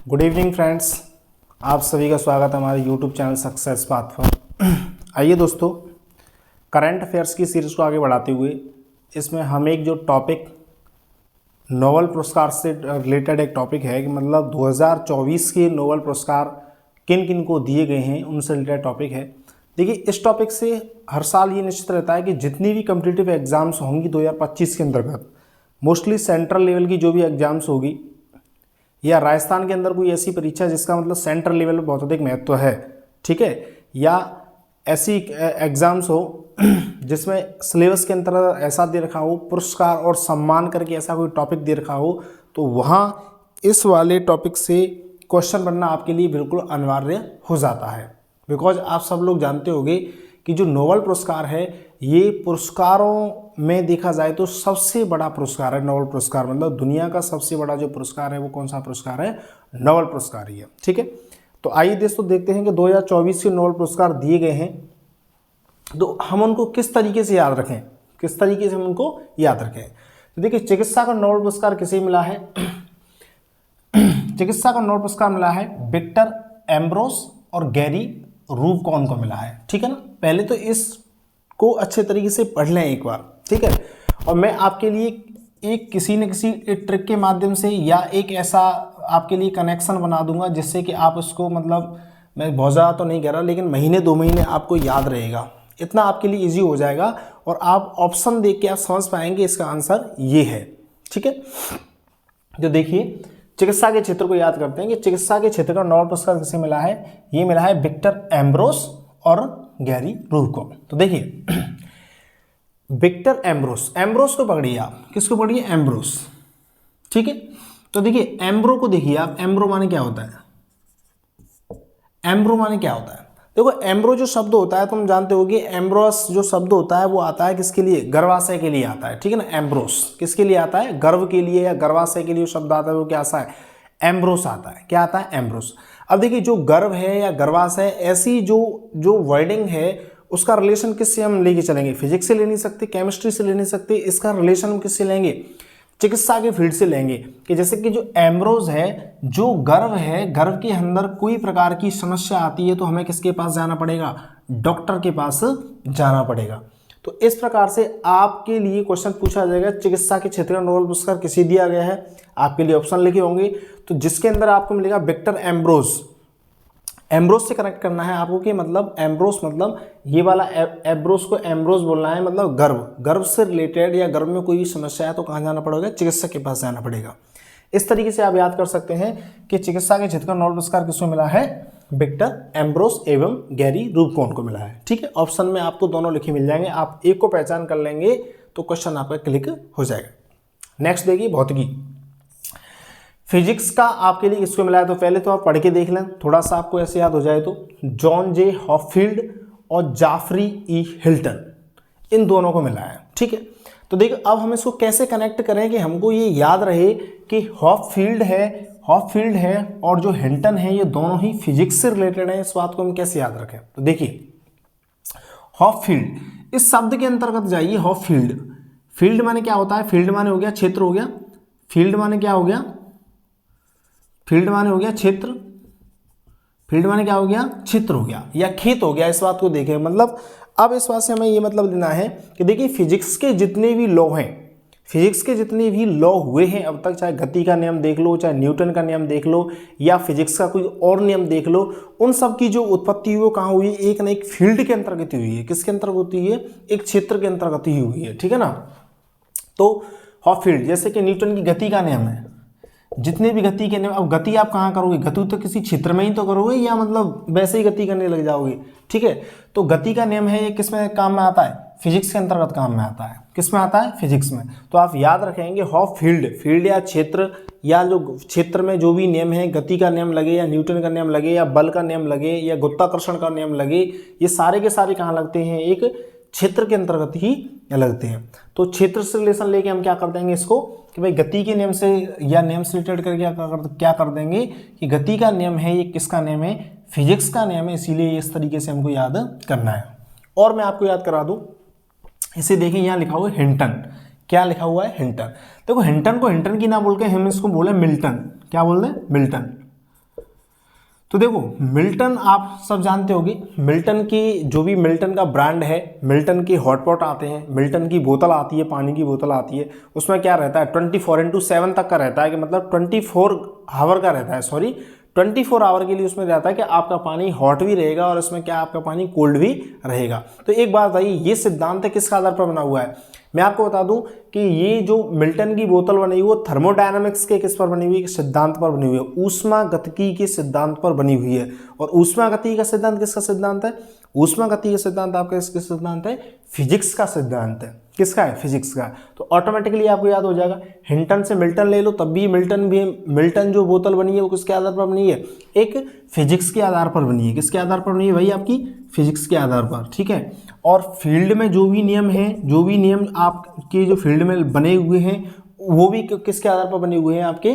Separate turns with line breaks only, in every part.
Good evening friends, आप सभी का स्वागत है हमारे यूट्यूब चैनल सक्सेस पाथ पर। आइए दोस्तों, करंट अफेयर्स की सीरीज़ को आगे बढ़ाते हुए इसमें हम एक जो टॉपिक नोबेल पुरस्कार से रिलेटेड एक टॉपिक है कि मतलब 2024 के नोबेल पुरस्कार किन किन को दिए गए हैं उनसे रिलेटेड टॉपिक है। देखिए, इस टॉपिक से हर साल ये निश्चित रहता है कि जितनी भी कम्पिटिटिव एग्ज़ाम्स होंगी 2025 के अंतर्गत, मोस्टली सेंट्रल लेवल की जो भी एग्ज़ाम्स होगी या राजस्थान के अंदर कोई ऐसी परीक्षा जिसका मतलब सेंट्रल लेवल पर बहुत अधिक महत्व है, ठीक है, या ऐसी एग्ज़ाम्स हो जिसमें सिलेबस के अंतर्गत ऐसा दे रखा हो, पुरस्कार और सम्मान करके ऐसा कोई टॉपिक दे रखा हो, तो वहाँ इस वाले टॉपिक से क्वेश्चन बनना आपके लिए बिल्कुल अनिवार्य हो जाता है। बिकॉज आप सब लोग जानते होंगे कि जो नोबेल पुरस्कार है ये पुरस्कारों में देखा जाए तो सबसे बड़ा पुरस्कार है। नोबेल पुरस्कार मतलब दुनिया का सबसे बड़ा जो पुरस्कार है वो कौन सा पुरस्कार है? नोबेल पुरस्कार ही है, ठीक है। तो आइए दोस्तों देखते हैं कि 2024 के नोबेल पुरस्कार दिए गए हैं, तो हम उनको किस तरीके से याद रखें, किस तरीके से हम उनको याद रखें। तो देखिए, चिकित्सा का नोबेल पुरस्कार किसे मिला है? चिकित्सा का नोबेल पुरस्कार मिला है विक्टर एम्ब्रोस और गैरी रूबकॉन को मिला है, ठीक है ना। पहले तो इसको अच्छे तरीके से पढ़ लें एक बार, ठीक है। और मैं आपके लिए एक किसी न किसी एक ट्रिक के माध्यम से या एक ऐसा आपके लिए कनेक्शन बना दूंगा जिससे कि आप उसको, मतलब मैं बहुत ज़्यादा तो नहीं कह रहा, लेकिन महीने 2 महीने आपको याद रहेगा, इतना आपके लिए इजी हो जाएगा और आप ऑप्शन देख के आप समझ पाएंगे इसका आंसर ये है, ठीक है। तो देखिए, चिकित्सा के क्षेत्र को याद करते हैं कि चिकित्सा के क्षेत्र का नोबेल पुरस्कार किसे मिला है? ये मिला है विक्टर एम्ब्रोस और गैरी रूबकॉन। तो देखिए, विक्टर एम्ब्रोस, एम्ब्रोस को पकड़िए आप, किसको पकड़िए? एम्ब्रोस, ठीक है। तो देखिए, एम्ब्रो को देखिए आप, एम्ब्रो माने क्या होता है? एम्ब्रो माने क्या होता है? देखो, एम्ब्रो जो शब्द होता है तुम जानते हो कि एम्ब्रोस जो शब्द होता है वो आता है किसके लिए? गर्भाशय के लिए आता है, ठीक है ना। एम्ब्रोस किसके लिए आता है? गर्भ के लिए या गर्भाशय के लिए शब्द आता है वो क्या आता है? एम्ब्रोस आता है। क्या आता है? एम्ब्रोस। अब देखिए, जो गर्भ है या गर्भाशय, ऐसी जो वर्डिंग है उसका रिलेशन किससे हम लेके चलेंगे? फिजिक्स से ले नहीं सकते, केमिस्ट्री से ले नहीं सकते, इसका रिलेशन हम किससे लेंगे? चिकित्सा के फील्ड से लेंगे। कि जैसे कि जो एम्ब्रोस है, जो गर्भ है, गर्भ के अंदर कोई प्रकार की समस्या आती है तो हमें किसके पास जाना पड़ेगा? डॉक्टर के पास जाना पड़ेगा। तो इस प्रकार से आपके लिए क्वेश्चन पूछा जाएगा, चिकित्सा के क्षेत्र का नोबेल पुरस्कार किसे दिया गया है? आपके लिए ऑप्शन लिखे होंगे, तो जिसके अंदर आपको मिलेगा विक्टर एम्ब्रोस। एम्ब्रोस से कनेक्ट करना है आपको कि मतलब एम्ब्रोस मतलब ये वाला एम्ब्रोस को एम्ब्रोस बोलना है, मतलब गर्भ, गर्भ से रिलेटेड या गर्भ में कोई भी समस्या है तो कहाँ जाना पड़ेगा? चिकित्सक के पास जाना पड़ेगा। इस तरीके से आप याद कर सकते हैं कि चिकित्सा के क्षेत्र का नोबेल पुरस्कार किसको मिला है? विक्टर एम्ब्रोस एवं गैरी रूबकॉन को मिला है, ठीक है। ऑप्शन में आपको दोनों लिखे मिल जाएंगे, आप एक को पहचान कर लेंगे तो क्वेश्चन आपका क्लिक हो जाएगा। नेक्स्ट देखिए, भौतिकी। फिजिक्स का आपके लिए किसको मिला है? तो पहले तो आप पढ़ के देख लें, थोड़ा सा आपको ऐसे याद हो जाए तो जॉन जे हॉपफील्ड और जाफरी ई हिल्टन, इन दोनों को मिला है, ठीक है। तो देखिए, अब हम इसको कैसे कनेक्ट करें कि हमको ये याद रहे कि हॉपफील्ड है और जो हिल्टन है ये दोनों ही फिजिक्स से रिलेटेड है। इस बात को हम कैसे याद रखें? तो देखिए, हॉपफील्ड, इस शब्द के अंतर्गत जाइए। हॉपफील्ड, फील्ड माने क्या होता है? फील्ड माने हो गया क्षेत्र हो गया, फील्ड माने क्या हो गया? फील्ड माने हो गया क्षेत्र, फील्ड माने क्या हो गया? क्षेत्र हो गया या खेत हो गया। इस बात को देखें, मतलब अब इस बात से हमें ये मतलब लेना है कि देखिए, फिजिक्स के जितने भी लॉ हैं, फिजिक्स के जितने भी लॉ हुए हैं अब तक, चाहे गति का नियम देख लो, चाहे न्यूटन का नियम देख लो, या फिजिक्स का कोई और नियम देख लो, उन सब की जो उत्पत्ति हुई वो कहाँ हुई है? एक ना एक फील्ड के अंतर्गत हुई है। किसके अंतर्गत होती है? एक क्षेत्र के अंतर्गत ही हुई है, ठीक है ना। तो हॉपफील्ड, जैसे कि न्यूटन की गति का नियम है, जितने भी गति के नियम, अब गति आप कहाँ करोगे? गति तो किसी क्षेत्र में ही तो करोगे, या मतलब वैसे ही गति करने लग जाओगे, ठीक है। तो गति का नियम है, ये किस में काम में आता है? फिजिक्स के अंतर्गत काम में आता है। किस में आता है? फिजिक्स में। तो आप याद रखेंगे हॉपफील्ड, फील्ड या क्षेत्र, या जो क्षेत्र में जो भी नियम है, गति का नियम लगे या न्यूटन का नियम लगे या बल का नियम लगे या गुरुत्वाकर्षण का नियम लगे, ये सारे के सारे कहाँ लगते हैं? एक क्षेत्र के अंतर्गत ही लगते हैं। तो क्षेत्र से रिलेशन लेके हम क्या कर देंगे इसको कि भाई गति के नियम से या नियम से रिलेटेड करके क्या कर देंगे कि गति का नियम है, ये किसका नियम है? फिजिक्स का नियम है, इसीलिए इस तरीके से हमको याद करना है। और मैं आपको याद करा दूं, इसे देखें, यहाँ लिखा हुआ है हिंटन। क्या लिखा हुआ है? हिंटन। देखो, हिंटन को हिंटन की ना बोल के हम इसको बोले मिल्टन। क्या बोल रहे हैं? मिल्टन। तो देखो मिल्टन आप सब जानते होगे, मिल्टन की जो भी मिल्टन का ब्रांड है, मिल्टन के हॉटपॉट आते हैं, मिल्टन की बोतल आती है, पानी की बोतल आती है, उसमें क्या रहता है 24x7 तक का रहता है, कि मतलब 24 आवर का रहता है, सॉरी 24 आवर के लिए उसमें रहता है कि आपका पानी हॉट भी रहेगा और इसमें क्या आपका पानी कोल्ड भी रहेगा। तो एक बात बताइए, ये सिद्धांत किसके आधार पर बना हुआ है? मैं आपको बता दूं कि ये जो मिल्टन की बोतल बनी हुई वो थर्मोडायनामिक्स के किस पर बनी हुई है? सिद्धांत पर बनी हुई है, ऊष्मागतिकी के सिद्धांत पर बनी हुई है। और ऊष्मागतिकी का सिद्धांत किसका सिद्धांत है? ऊष्मागतिकी का सिद्धांत आपका किसका सिद्धांत है? फिजिक्स का सिद्धांत है। किसका है? फिजिक्स का। तो ऑटोमेटिकली आपको याद हो जाएगा, हिंटन से मिल्टन ले लो तब भी मिल्टन जो बोतल बनी है वो किसके आधार पर बनी है? एक फिजिक्स के आधार पर बनी है। किसके आधार पर बनी है भाई? आपकी फिजिक्स के आधार पर, ठीक है। और फील्ड में जो भी नियम हैं, जो भी नियम आपके जो फील्ड में बने हुए हैं वो भी किसके आधार पर बने हुए हैं? आपके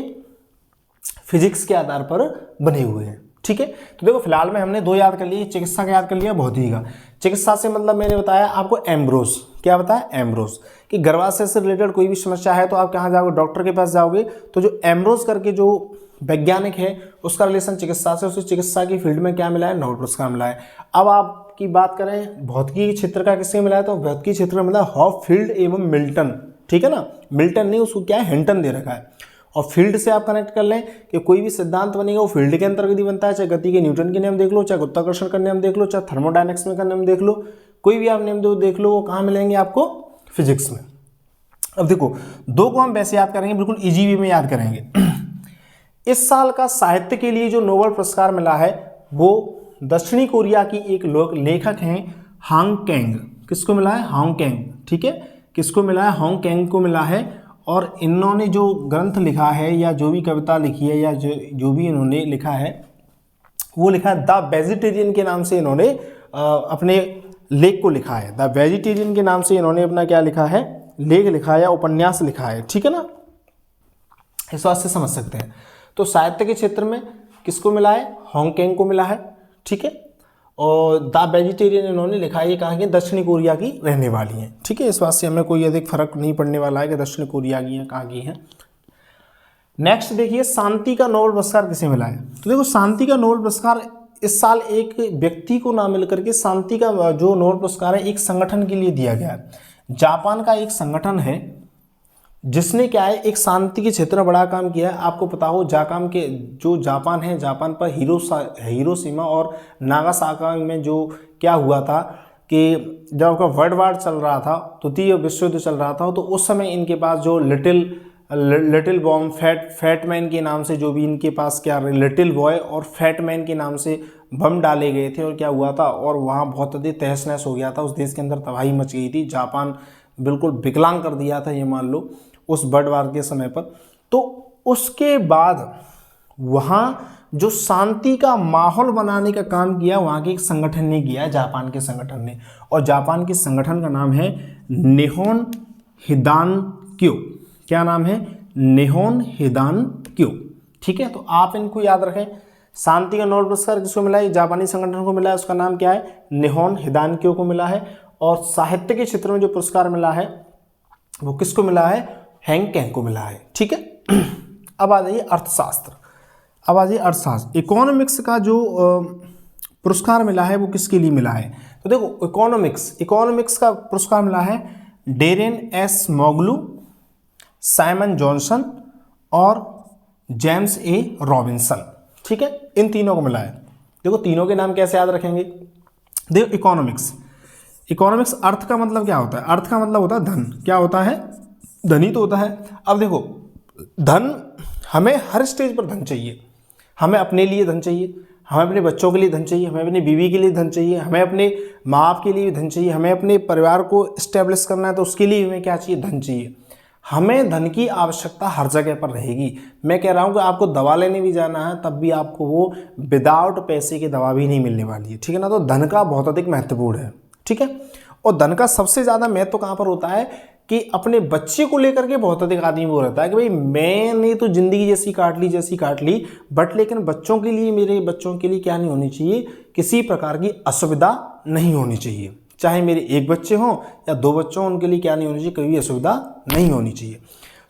फिजिक्स के आधार पर बने हुए हैं, ठीक है। तो देखो फिलहाल में हमने 2 याद कर लिए, चिकित्सा का याद कर लिया, बहुत ही का। चिकित्सा से मतलब मैंने बताया आपको एम्ब्रोस, क्या बताया? एम्ब्रोस, कि गर्भाशय से रिलेटेड कोई भी समस्या है तो आप कहाँ जाओगे? डॉक्टर के पास जाओगे। तो जो एम्ब्रोस करके जो वैज्ञानिक है उसका रिलेशन चिकित्सा से, उसे चिकित्सा की फील्ड में क्या मिला है? नोबेल पुरस्कार मिला है। अब आपकी बात करें भौतिकी क्षेत्र का किससे मिला है, तो भौतिकी क्षेत्र में मिला हॉपफील्ड एवं मिल्टन, ठीक है ना। मिल्टन नहीं, उसको क्या है? हिंटन दे रखा है। और फील्ड से आप कनेक्ट कर लें कि कोई भी सिद्धांत बनेगा वो फील्ड के अंतर्गत ही बनता है, चाहे गति के न्यूटन के नियम देख लो, चाहे गुरुत्वाकर्षण का नियम देख लो, चाहे थर्मोडायनेमिक्स में का नियम देख लो, कोई भी आप नियम देख लो, वो कहाँ मिलेंगे आपको? फिजिक्स में। अब देखो 2 को हम वैसे याद करेंगे, बिल्कुल इजी वे में याद करेंगे। इस साल का साहित्य के लिए जो नोबेल पुरस्कार मिला है वो दक्षिणी कोरिया की एक लेखक हैं हांग कैंग। किसको मिला है? हांग कैंग, ठीक है। किसको मिला है? हांग कैंग को मिला है। और इन्होंने जो ग्रंथ लिखा है या जो भी कविता लिखी है या जो भी इन्होंने लिखा है वो लिखा है द वेजिटेरियन के नाम से इन्होंने अपने लेख को लिखा है। द वेजिटेरियन के नाम से इन्होंने अपना क्या लिखा है? लेख लिखा है या उपन्यास लिखा है, ठीक है ना। इस बात से समझ सकते हैं। तो साहित्य के क्षेत्र में किसको मिला है? हांग कैंग को मिला है, ठीक है। और द वेजिटेरियन इन्होंने लिखा है, ये कहाँ की? दक्षिणी कोरिया की रहने वाली हैं, ठीक है। इस बात से हमें कोई अधिक फर्क नहीं पड़ने वाला है कि दक्षिण कोरिया की हैं कहाँ की हैं। नेक्स्ट देखिए, शांति का नोबेल पुरस्कार किसे मिला है? तो देखो शांति का नोबेल पुरस्कार इस साल एक व्यक्ति को ना मिल करके शांति का जो नोबेल पुरस्कार है एक संगठन के लिए दिया गया है। जापान का एक संगठन है जिसने क्या है एक शांति के क्षेत्र में बड़ा काम किया है। आपको पता हो जापान है, जापान पर हिरोशिमा और नागासाकी में जो क्या हुआ था कि जब आपका वर्ल्ड वार चल रहा था, द्वितीय विश्व युद्ध चल रहा था, तो उस समय इनके पास जो लिटिल बॉम्ब फैट मैन के नाम से जो भी इनके पास क्या लिटिल बॉय और फैट मैन के नाम से बम डाले गए थे। और क्या हुआ था, और वहाँ बहुत अधिक तहस नहस हो गया था, उस देश के अंदर तबाही मच गई थी, जापान बिल्कुल विकलांग कर दिया था ये मान लो उस वर्ल्ड वार के समय पर। तो उसके बाद वहाँ जो शांति का माहौल बनाने का काम किया वहाँ के एक संगठन ने किया, जापान के संगठन ने। और जापान के संगठन का नाम है निहोन हिदानक्यो। क्या नाम है? निहोन हिदानक्यो, ठीक है। तो आप इनको याद रखें। शांति का नोबेल पुरस्कार किसको मिला है? जापानी संगठन को मिला है, उसका नाम क्या है? निहोन हिदानक्यो को मिला है। और साहित्य के क्षेत्र में जो पुरस्कार मिला है वो किसको मिला है? हांग कैंग को मिला है, ठीक है। अब आ जाइए अर्थशास्त्र। इकोनॉमिक्स का जो पुरस्कार मिला है वो किसके लिए मिला है? तो देखो इकोनॉमिक्स का पुरस्कार मिला है डेरेन एस मोगलू, साइमन जॉनसन और जेम्स ए रॉबिन्सन, ठीक है। इन तीनों को मिला है। देखो तीनों के नाम कैसे याद रखेंगे? देखो इकोनॉमिक्स अर्थ का मतलब क्या होता है? अर्थ का मतलब होता है धन। क्या होता है? धन ही तो होता है। अब देखो धन, हमें हर स्टेज पर धन चाहिए। हमें अपने लिए धन चाहिए, हमें अपने बच्चों के लिए धन चाहिए, हमें अपनी बीवी के लिए धन चाहिए, हमें अपने माँ बाप के लिए भी धन चाहिए, हमें अपने परिवार को इस्टेब्लिश करना है तो उसके लिए हमें क्या चाहिए? धन चाहिए। हमें धन की आवश्यकता हर जगह पर रहेगी। मैं कह रहा हूँ कि आपको दवा लेने भी जाना है तब भी आपको वो विदाउट पैसे की दवा भी नहीं मिलने वाली है, ठीक है ना। तो धन का बहुत अधिक महत्वपूर्ण है, ठीक है। और धन का सबसे ज़्यादा महत्व कहाँ पर होता है कि अपने बच्चे को लेकर के बहुत अधिक आदमी वो रहता है कि भाई मैंने तो ज़िंदगी जैसी काट ली बट लेकिन बच्चों के लिए, मेरे बच्चों के लिए क्या नहीं होनी चाहिए? किसी प्रकार की असुविधा नहीं होनी चाहिए। चाहे मेरे 1 बच्चे हों या 2 बच्चे हों, उनके लिए क्या नहीं होनी चाहिए? कोई भी असुविधा नहीं होनी चाहिए।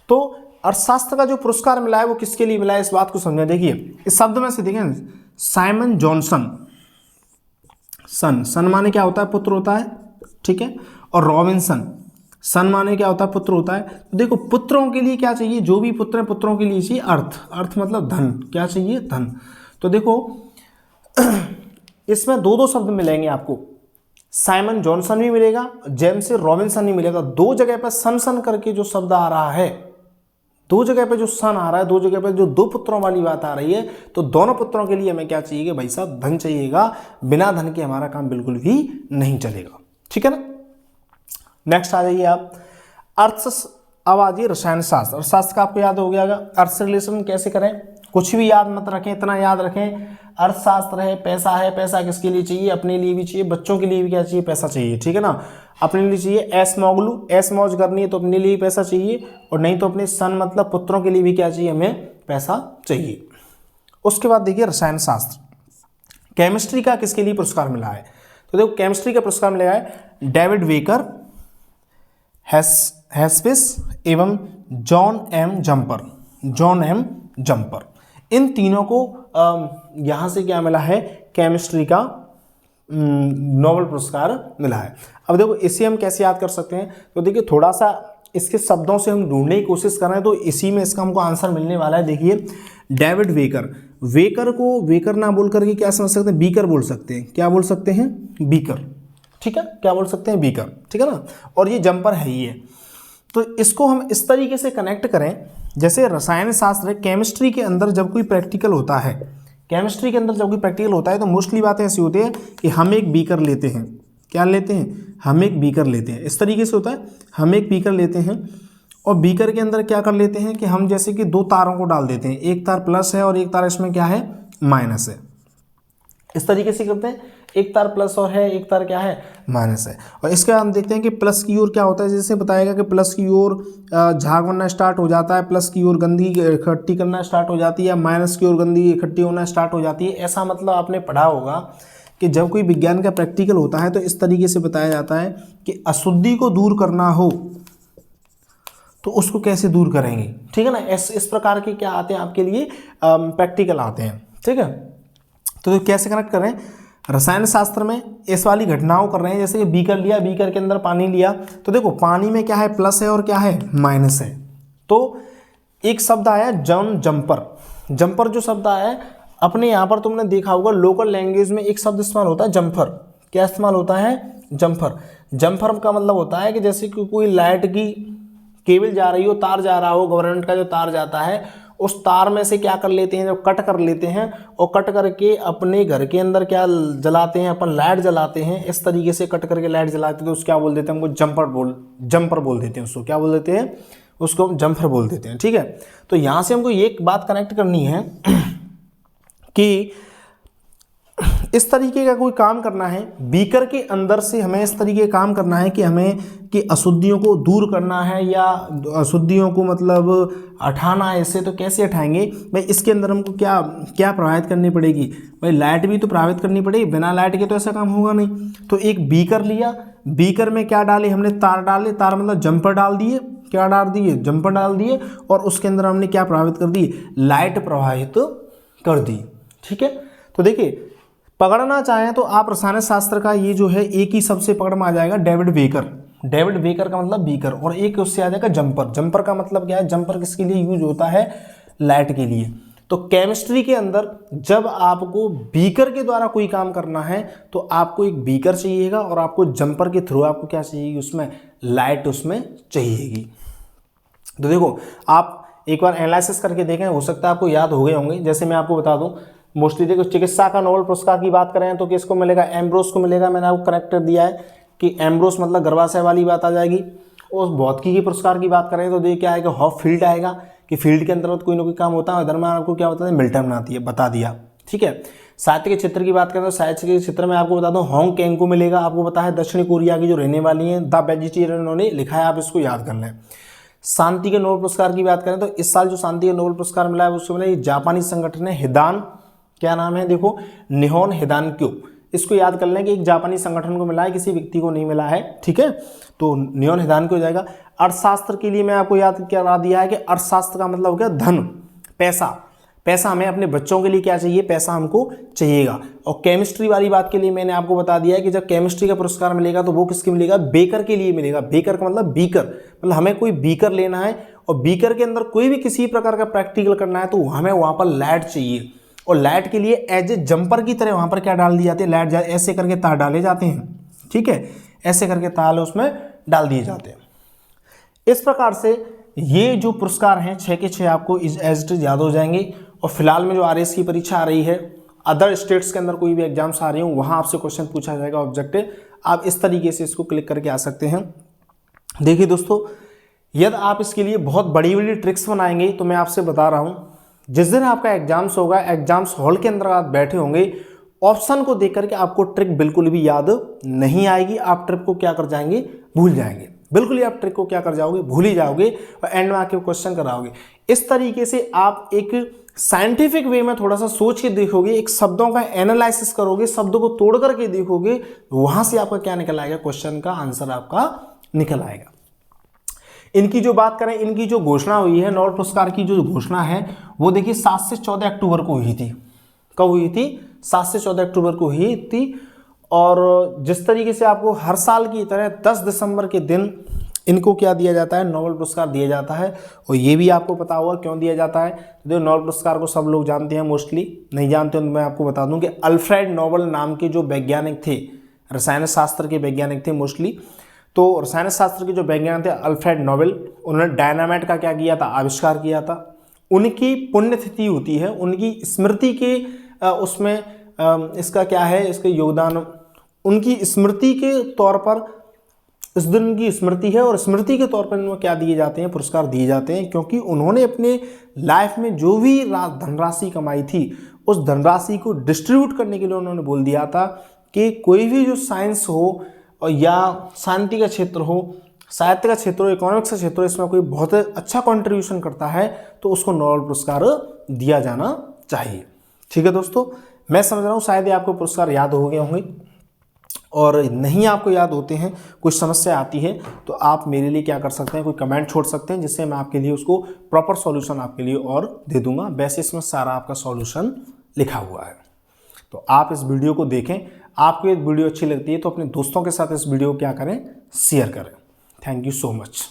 तो अर्थशास्त्र का जो पुरस्कार मिला है वो किसके लिए मिला है, इस बात को समझें। देखिए इस शब्द में से देखें, साइमन जॉनसन, सन माने क्या होता है, पुत्र होता है, ठीक है, और रॉबिन्सन, सन माने क्या होता है, पुत्र होता है। तो देखो पुत्रों के लिए क्या चाहिए, जो भी पुत्र हैं पुत्रों के लिए चाहिए अर्थ, अर्थ मतलब धन, क्या चाहिए, धन। तो देखो इसमें दो शब्द मिलेंगे आपको, साइमन जॉनसन भी मिलेगा, जेम्स रॉबिन्सन भी मिलेगा। दो जगह पर सन करके जो शब्द आ रहा है, दो जगह पे जो सन आ रहा है, दो जगह पे जो दो पुत्रों वाली बात आ रही है, तो दोनों पुत्रों के लिए हमें क्या चाहिए कि भाई साहब धन चाहिएगा, बिना धन के हमारा काम बिल्कुल भी नहीं चलेगा, ठीक है ना। नेक्स्ट आ जाइए आप, अब आ जाइए रसायन शास्त्र। अर्थशास्त्र का आपको याद हो गया, अर्थ से रिलेशन कैसे करें, कुछ भी याद मत रखें, इतना याद रखें अर्थशास्त्र है, पैसा किसके लिए चाहिए, अपने लिए भी चाहिए, बच्चों के लिए भी क्या चाहिए, पैसा चाहिए, ठीक है ना। अपने लिए चाहिए ऐश मोगलू, ऐश मौज करनी है तो अपने लिए पैसा चाहिए, और नहीं तो अपने सन मतलब पुत्रों के लिए भी क्या चाहिए, हमें पैसा चाहिए। उसके बाद देखिए रसायन शास्त्र, केमिस्ट्री का किसके लिए पुरस्कार मिला है, तो देखो केमिस्ट्री का पुरस्कार मिला है डेविड बेकर, हेस्पिस एवं जॉन एम जम्पर, इन तीनों को यहाँ से क्या मिला है, केमिस्ट्री का नोबेल पुरस्कार मिला है। अब देखो इसे हम कैसे याद कर सकते हैं, तो देखिए थोड़ा सा इसके शब्दों से हम ढूंढने की कोशिश कर रहे हैं, तो इसी में इसका हमको आंसर मिलने वाला है। देखिए डेविड वेकर, वेकर को वेकर ना बोल करके क्या समझ सकते हैं, बीकर बोल सकते हैं, क्या बोल सकते हैं, बीकर, ठीक है, क्या बोल सकते हैं, बीकर, ठीक है ना। और ये जम्पर है ही है, तो इसको हम इस तरीके से कनेक्ट करें, जैसे रसायन शास्त्र, केमिस्ट्री के अंदर जब कोई प्रैक्टिकल होता है, केमिस्ट्री के अंदर जब कोई प्रैक्टिकल होता है तो मोस्टली बातें ऐसी होती है कि हम एक बीकर लेते हैं, क्या लेते हैं, हम एक बीकर लेते हैं, इस तरीके से होता है, हम एक बीकर लेते हैं और बीकर के अंदर क्या कर लेते हैं कि हम जैसे कि दो तारों को डाल देते हैं, एक तार प्लस है और एक तार इसमें क्या है, माइनस है, इस तरीके से करते हैं, एक तार प्लस और है, एक तार क्या है, माइनस है। और इसके बाद हम देखते हैं कि प्लस की ओर क्या होता है, जैसे बताएगा कि प्लस की ओर झाग बनना स्टार्ट हो जाता है, प्लस की ओर गंदी इकट्ठी करना स्टार्ट हो जाती है, माइनस की ओर गंदी इकट्ठी होना स्टार्ट हो जाती है। ऐसा मतलब आपने पढ़ा होगा कि जब कोई विज्ञान का प्रैक्टिकल होता है तो इस तरीके से बताया जाता है कि अशुद्धि को दूर करना हो तो उसको कैसे दूर करेंगे, ठीक है ना। इस प्रकार के क्या आते हैं आपके लिए, प्रैक्टिकल आते हैं, ठीक है। तो कैसे कनेक्ट करें, रसायन शास्त्र में इस वाली घटनाओं कर रहे हैं, जैसे कि बीकर लिया, बीकर के अंदर पानी लिया, तो देखो पानी में क्या है, प्लस है और क्या है, माइनस है। तो एक शब्द आया जम्पर, जम्पर जो शब्द आया है अपने यहाँ पर तुमने देखा होगा लोकल लैंग्वेज में एक शब्द इस्तेमाल होता है जम्फर, क्या इस्तेमाल होता है, जम्फर। जम्फर का मतलब होता है कि जैसे कि कोई लाइट की केबल जा रही हो, तार जा रहा हो, गवर्नमेंट का जो तार जाता है, उस तार में से क्या कर लेते हैं, जब कट कर लेते हैं और कट करके अपने घर के अंदर क्या जलाते हैं, अपन लाइट जलाते हैं, इस तरीके से कट करके लाइट जलाते हैं, तो उसको क्या बोल देते हैं, हमको जम्पर बोल देते हैं, उसको क्या बोल देते हैं, उसको हम जम्पर बोल देते हैं, ठीक है। तो यहाँ से हमको ये बात कनेक्ट करनी है कि इस तरीके का कोई काम करना है, बीकर के अंदर से हमें इस तरीके का काम करना है कि हमें कि अशुद्धियों को दूर करना है या अशुद्धियों को मतलब हटाना है इससे, तो कैसे हटाएंगे भाई, इसके अंदर हमको क्या क्या प्रभावित करनी पड़ेगी भाई, लाइट भी तो प्रभावित करनी पड़ेगी, बिना लाइट के तो ऐसा काम होगा नहीं। तो एक बीकर लिया, बीकर में क्या डाले हमने, तार डाले, तार मतलब जम्पर डाल दिए, क्या डाल दिए, जम्पर डाल दिए, और उसके अंदर हमने क्या प्रभावित कर दी, लाइट प्रभावित कर दी, ठीक है। तो देखिए पकड़ना चाहें तो आप रसायन शास्त्र का ये जो है एक ही सबसे पकड़ में आ जाएगा, डेविड बेकर, डेविड बेकर का मतलब बीकर, और एक उससे आ जाएगा जम्पर। जम्पर का मतलब क्या है, जम्पर किसके लिए यूज होता है, लाइट के लिए। तो केमिस्ट्री के अंदर जब आपको बीकर के द्वारा कोई काम करना है तो आपको एक बीकर चाहिएगा और आपको जम्पर के थ्रू आपको क्या चाहिएगी, उसमें लाइट उसमें चाहिएगी। तो देखो आप एक बार एनालिसिस करके देखें, हो सकता है आपको याद हो गए होंगे। जैसे मैं आपको बता दूं, मोस्टली देखो चिकित्सा का नोबेल पुरस्कार की बात करें तो किसको मिलेगा, एम्ब्रोस को मिलेगा। मैंने आपको कनेक्ट कर दिया है कि एम्ब्रोस मतलब गर्भाशय वाली बात आ जाएगी। और भौतिकी के पुरस्कार की बात करें तो देखिए क्या आएगा, हॉपफील्ड आएगा कि फील्ड के अंतर्गत कोई ना कोई काम होता है, इधर में आपको क्या होता है, मिल्टन बनाती है, बता दिया, ठीक है। साहित्य के क्षेत्र की बात करें तो साहित्य के क्षेत्र में आपको बता दूं होंग कैंग को मिलेगा। आपको पता है दक्षिण कोरिया की जो रहने वाली हैं, द वेजिटेरियन उन्होंने लिखा है, आप इसको याद कर लें। शांति के नोबेल पुरस्कार की बात करें तो इस साल जो शांति का नोबेल पुरस्कार मिला है उसको मिला जापानी संगठन है हिदान, क्या नाम है देखो, निहोन हिदानक्यो, इसको याद कर लें कि एक जापानी संगठन को मिला है, किसी व्यक्ति को नहीं मिला है, ठीक है। तो नियोन हिदानकी हो जाएगा। अर्थशास्त्र के लिए मैं आपको याद करा दिया है कि अर्थशास्त्र का मतलब हो गया धन, पैसा। पैसा हमें अपने बच्चों के लिए क्या चाहिए, पैसा हमको चाहिएगा। और केमिस्ट्री वाली बात के लिए मैंने आपको बता दिया है कि जब केमिस्ट्री का पुरस्कार मिलेगा तो वो किसके मिलेगा, बेकर के लिए मिलेगा। बेकर का मतलब बीकर, मतलब हमें कोई बीकर लेना है और बीकर के अंदर कोई भी किसी प्रकार का प्रैक्टिकल करना है तो हमें वहां पर लाइट चाहिए। और लाइट के लिए एज ए जंपर की तरह वहां पर क्या डाल दी जाती है, लाइट ऐसे करके तार डाले जाते हैं, ठीक है, ऐसे करके तार उसमें डाल दिए जाते हैं। इस प्रकार से ये जो पुरस्कार हैं 6 के 6 आपको एज इट इज याद हो जाएंगे। और फिलहाल में जो आरएस की परीक्षा आ रही है, अदर स्टेट्स के अंदर कोई भी एग्जाम्स आ रही हूँ, वहाँ आपसे क्वेश्चन पूछा जाएगा ऑब्जेक्टिव। आप इस तरीके से इसको क्लिक करके आ सकते हैं। देखिए दोस्तों, यदि आप इसके लिए बहुत बड़ी बड़ी ट्रिक्स बनाएंगे तो मैं आपसे बता रहा हूँ, जिस दिन आपका एग्जाम्स होगा, एग्जाम्स हॉल के अंदर आप बैठे होंगे, ऑप्शन को देख करके आपको ट्रिक बिल्कुल भी याद नहीं आएगी। आप ट्रिक को क्या कर जाएंगे, भूल जाएंगे। बिल्कुल ही आप ट्रिक को क्या कर जाओगे, भूल ही जाओगे और एंड में आके क्वेश्चन कराओगे। इस तरीके से आप एक साइंटिफिक वे में थोड़ा सा सोच के देखोगे, एक शब्दों का एनालिसिस करोगे, शब्दों को तोड़ करके देखोगे, वहां से आपका क्या निकल आएगा, क्वेश्चन का आंसर आपका निकल आएगा। इनकी जो बात करें, इनकी जो घोषणा हुई है, नोबेल पुरस्कार की जो घोषणा है वो देखिए 7 से 14 अक्टूबर को हुई थी। कब हुई थी, 7 से 14 अक्टूबर को हुई थी। और जिस तरीके से आपको हर साल की तरह 10 दिसंबर के दिन इनको क्या दिया जाता है, नोबेल पुरस्कार दिया जाता है। और ये भी आपको पता होगा क्यों दिया जाता है। तो नोबेल पुरस्कार को सब लोग जानते हैं, मोस्टली नहीं जानते हो तो मैं आपको बता दूं कि अल्फ्रेड नोबेल नाम के जो वैज्ञानिक थे, रसायन शास्त्र के वैज्ञानिक थे मोस्टली। तो रसायन शास्त्र के जो वैज्ञानिक थे अल्फ्रेड नोबेल, उन्होंने डायनामाइट का क्या किया था, आविष्कार किया था। उनकी पुण्यतिथि होती है, उनकी स्मृति के उसमें इसका क्या है, इसके योगदान, उनकी स्मृति के तौर पर इस दिन की स्मृति है। और स्मृति के तौर पर इनको क्या दिए जाते हैं, पुरस्कार दिए जाते हैं, क्योंकि उन्होंने अपने लाइफ में जो भी धनराशि कमाई थी उस धनराशि को डिस्ट्रीब्यूट करने के लिए उन्होंने बोल दिया था कि कोई भी जो साइंस हो और या शांति का क्षेत्र हो, साहित्य का क्षेत्र हो, इकोनॉमिक्स का क्षेत्र हो, इसमें कोई बहुत अच्छा कंट्रीब्यूशन करता है तो उसको नोबेल पुरस्कार दिया जाना चाहिए। ठीक है दोस्तों, मैं समझ रहा हूँ शायद ये आपको पुरस्कार याद हो गए होंगे, और नहीं आपको याद होते हैं, कुछ समस्या आती है तो आप मेरे लिए क्या कर सकते हैं, कोई कमेंट छोड़ सकते हैं, जिससे मैं आपके लिए उसको प्रॉपर सॉल्यूशन आपके लिए और दे दूंगा। वैसे इसमें सारा आपका सॉल्यूशन लिखा हुआ है, तो आप इस वीडियो को देखें। आपको ये वीडियो अच्छी लगती है तो अपने दोस्तों के साथ इस वीडियो को क्या करें, शेयर करें। Thank you so much.